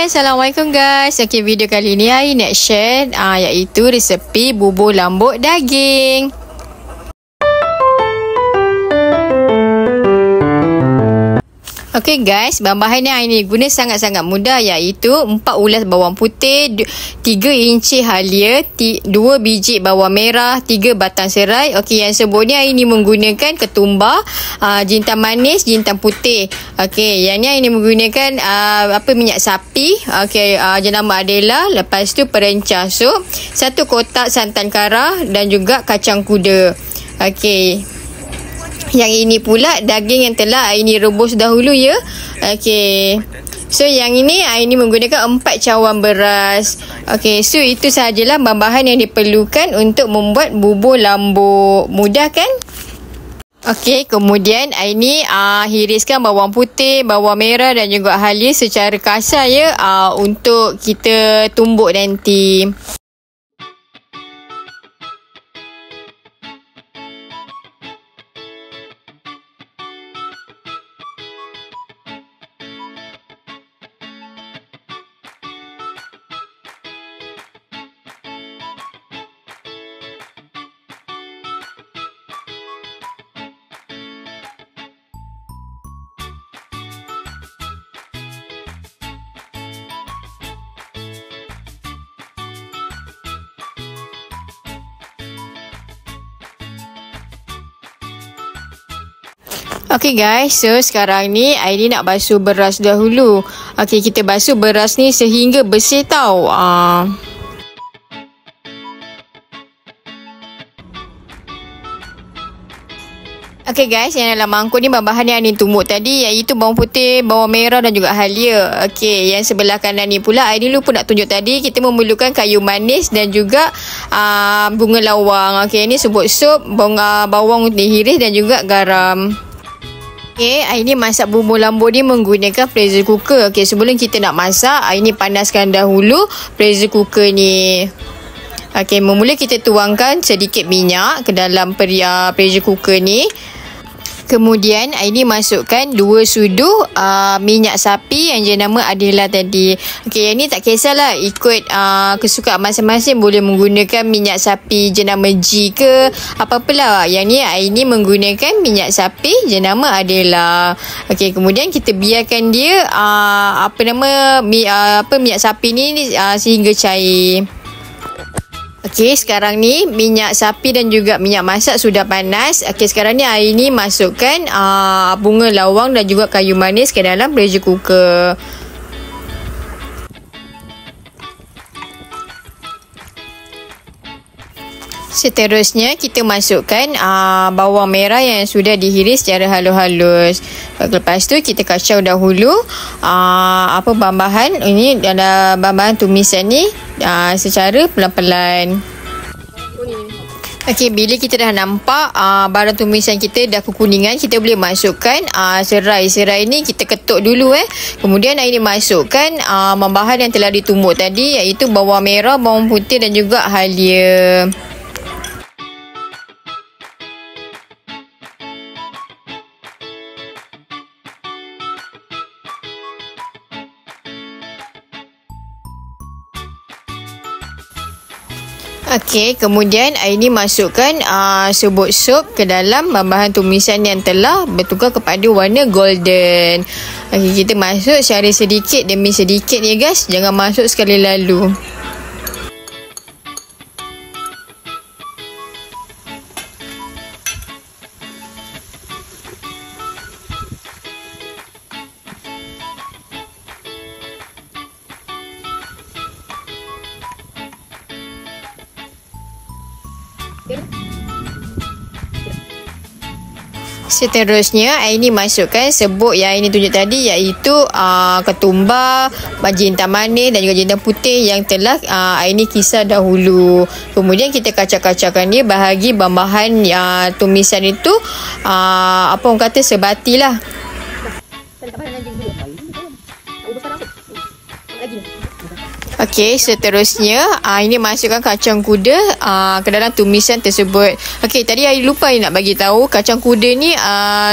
Okay, Assalamualaikum guys. Okay, video kali ni I nak share iaitu resepi bubur lambuk daging. Okay guys, bahan-bahan yang ini guna sangat-sangat mudah, iaitu 4 ulas bawang putih, 3 inci halia, 2 biji bawang merah, 3 batang serai. Okay, yang sebutnya ini menggunakan ketumbar, jintan manis, jintan putih. Okay, yang ni ini menggunakan minyak sapi. Okay, jenama Adela. Lepas tu perencah sup, 1 kotak santan kara dan juga kacang kuda. Okay, yang ini pula daging yang telah ini rebus dahulu ya. Okey. So yang ini menggunakan 4 cawan beras. Okey, so itu sahajalah bahan-bahan yang diperlukan untuk membuat bubur lambuk. Mudah kan? Okey, kemudian ini hiriskan bawang putih, bawang merah dan juga halia secara kasar ya, untuk kita tumbuk nanti. Okay guys, so sekarang ni Aini nak basuh beras dahulu. Okay, kita basuh beras ni sehingga bersih tau. Okay guys, yang dalam mangkuk ni bahan yang Aini tumbuk tadi, iaitu bawang putih, bawang merah dan juga halia. Okay, yang sebelah kanan ni pula Aini lupa nak tunjuk tadi, kita memerlukan kayu manis dan juga bunga lawang. Okay, ni sebut sup, bawang dihiris dan juga garam. Okay, ini masak bubur lambuk ni menggunakan pressure cooker. Okay, sebelum kita nak masak, ini panaskan dahulu pressure cooker ni. Okay, mula kita tuangkan sedikit minyak ke dalam pressure cooker ni. Kemudian ini masukkan 2 sudu minyak sapi yang jenama Adela tadi. Okey, yang ni tak kisahlah, ikut kesukaan masing-masing, boleh menggunakan minyak sapi jenama G ke apa-apalah. Yang ni ini menggunakan minyak sapi jenama Adela. Okey, kemudian kita biarkan dia minyak sapi ni sehingga cair. Okey, sekarang ni minyak sapi dan juga minyak masak sudah panas. Okey, sekarang ni Aini masukkan bunga lawang dan juga kayu manis ke dalam pressure cooker. Seterusnya kita masukkan bawang merah yang sudah dihiris secara halus-halus. Lepas tu kita kacau dahulu bahan-bahan ini, ada bahan-bahan tumisan ni secara pelan-pelan. Okey, bila kita dah nampak barang tumisan kita dah kekuningan, kita boleh masukkan serai. Serai ni kita ketuk dulu Kemudian ini masukkan bahan yang telah ditumbuk tadi, iaitu bawang merah, bawang putih dan juga halia. Okey, kemudian Aini masukkan serbuk sup ke dalam bahan tumisan yang telah bertukar kepada warna golden. Okey, kita masuk secara sedikit demi sedikit ya guys, jangan masuk sekali lalu. Seterusnya Aini masukkan serbuk yang Aini tunjuk tadi, iaitu ketumbar, jintan manis dan juga jintan putih yang telah Aini kisar dahulu. Kemudian kita kacau-kacaukan dia bahagi bahan-bahan tumisan itu orang kata sebati lah. Okey, seterusnya ini masukkan kacang kuda ke dalam tumisan tersebut. Okey, tadi I lupa nak bagi tahu, kacang kuda ni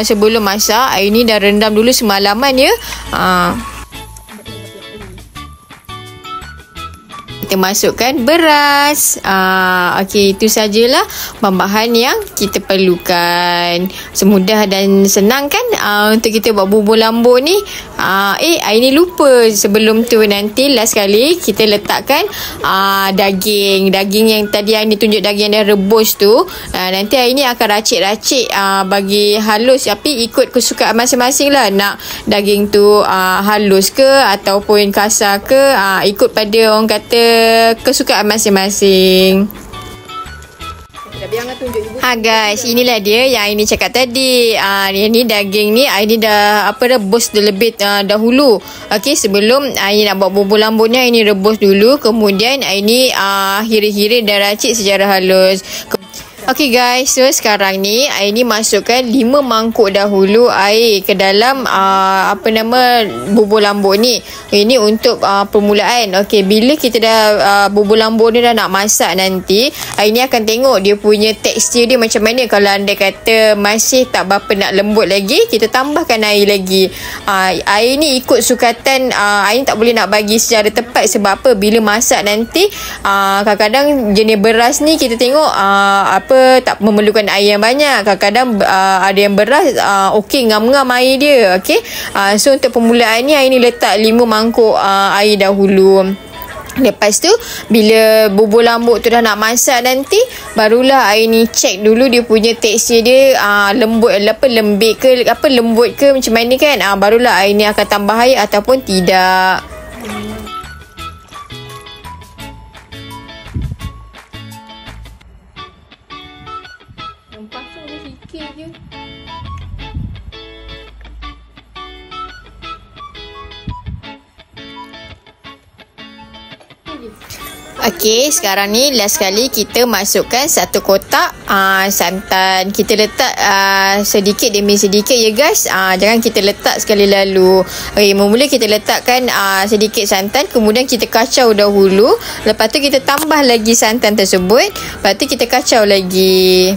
sebelum masak ini dah rendam dulu semalaman ya. kita masukkan beras. Okey, itu sajalah bahan-bahan yang kita perlukan. Semudah dan senang kan untuk kita buat bubur lambuk ni. Aini lupa sebelum tu, nanti last kali kita letakkan daging yang tadi Aini tunjuk, daging yang dah rebus tu. Nanti Aini akan racik-racik bagi halus, tapi ikut kesukaan masing-masing lah. Nak daging tu halus ke ataupun kasar ke, ikut pada orang kata kesukaan masing-masing. Guys, inilah dia yang Aini cakap tadi. Ni daging ni Aini dah rebus lebih dahulu. Okey, sebelum Aini nak buat bubur lambuk ni, Aini rebus dulu, kemudian Aini hira-hira dan racik secara halus. Okey guys, so sekarang ni Aini masukkan 5 mangkuk dahulu air ke dalam bubur lambuk ni. Ini untuk permulaan. Okey, bila kita dah bubur lambuk ni dah nak masak nanti, Aini akan tengok dia punya tekstur dia macam mana. Kalau anda kata masih tak berapa nak lembut lagi, kita tambahkan air lagi. Air ni ikut sukatan. Aini tak boleh nak bagi secara tepat, sebab apa, bila masak nanti kadang-kadang jenis beras ni kita tengok tak memerlukan air yang banyak. Kadang-kadang ada yang beras okey, ngam-ngam air dia. Okey, so untuk permulaan ni Aini letak 5 mangkuk air dahulu. Lepas tu bila bubur lambuk tu dah nak masak nanti, barulah Aini check dulu dia punya tekstur dia lembut lembik ke lembut ke macam mana kan. Barulah Aini akan tambah air ataupun tidak. Okey, sekarang ni last kali kita masukkan 1 kotak santan. Kita letak sedikit demi sedikit ya guys. Jangan kita letak sekali lalu. Okey, mula kita letakkan sedikit santan, kemudian kita kacau dahulu. Lepas tu kita tambah lagi santan tersebut. Lepas tu kita kacau lagi.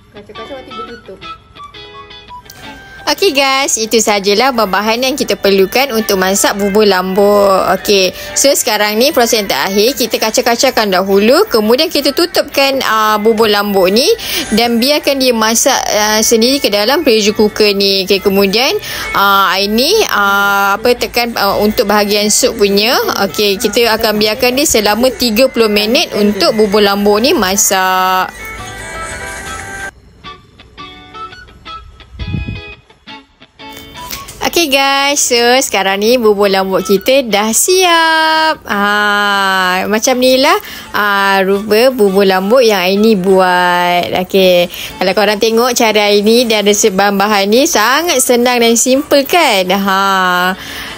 Kacau-kacau nanti bertutup. Okey guys, itu sajalah bahan yang kita perlukan untuk masak bubur lambuk. Okey, so sekarang ni proses yang terakhir, kita kacau-kacaukan dahulu, kemudian kita tutupkan bubur lambuk ni dan biarkan dia masak sendiri ke dalam pressure cooker ni. Okey, kemudian ini tekan untuk bahagian sup punya. Okey, kita akan biarkan dia selama 30 minit untuk bubur lambuk ni masak. Okey guys, so sekarang ni bubur lambuk kita dah siap. Macam ni lah rupa bubur lambuk yang Aini buat. Okey, kalau korang tengok cara Aini dan resep bahan-bahan ni sangat senang dan simple kan.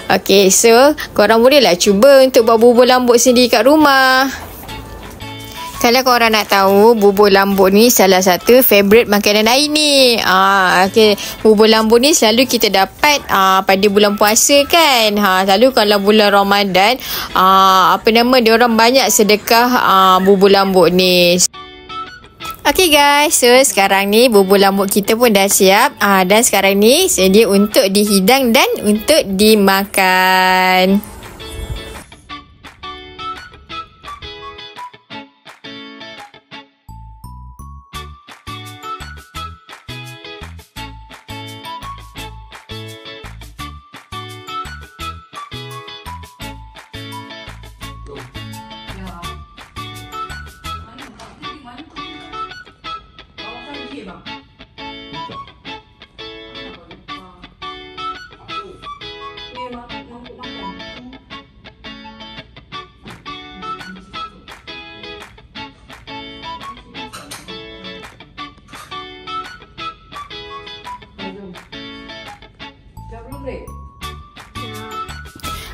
Okey, so korang bolehlah cuba untuk buat bubur lambuk sendiri kat rumah. Kalau korang nak tahu, bubur lambuk ni salah satu favourite makanan Aini. Okay. Bubur lambuk ni selalu kita dapat pada bulan puasa kan. Selalu kalau bulan Ramadan, diorang banyak sedekah bubur lambuk ni. Okay guys, so sekarang ni bubur lambuk kita pun dah siap. Dan sekarang ni sedia untuk dihidang dan untuk dimakan.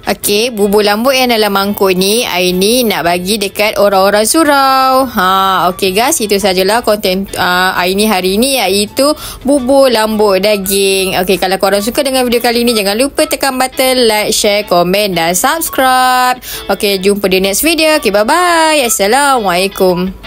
Okey, bubur lambuk yang dalam mangkuk ni Aini nak bagi dekat orang-orang surau. Okey guys, itu sajalah konten Aini hari ni, iaitu bubur lambuk daging. Okey, kalau korang suka dengan video kali ni, jangan lupa tekan button like, share, komen dan subscribe. Okey, jumpa di next video. Okey, bye-bye. Assalamualaikum.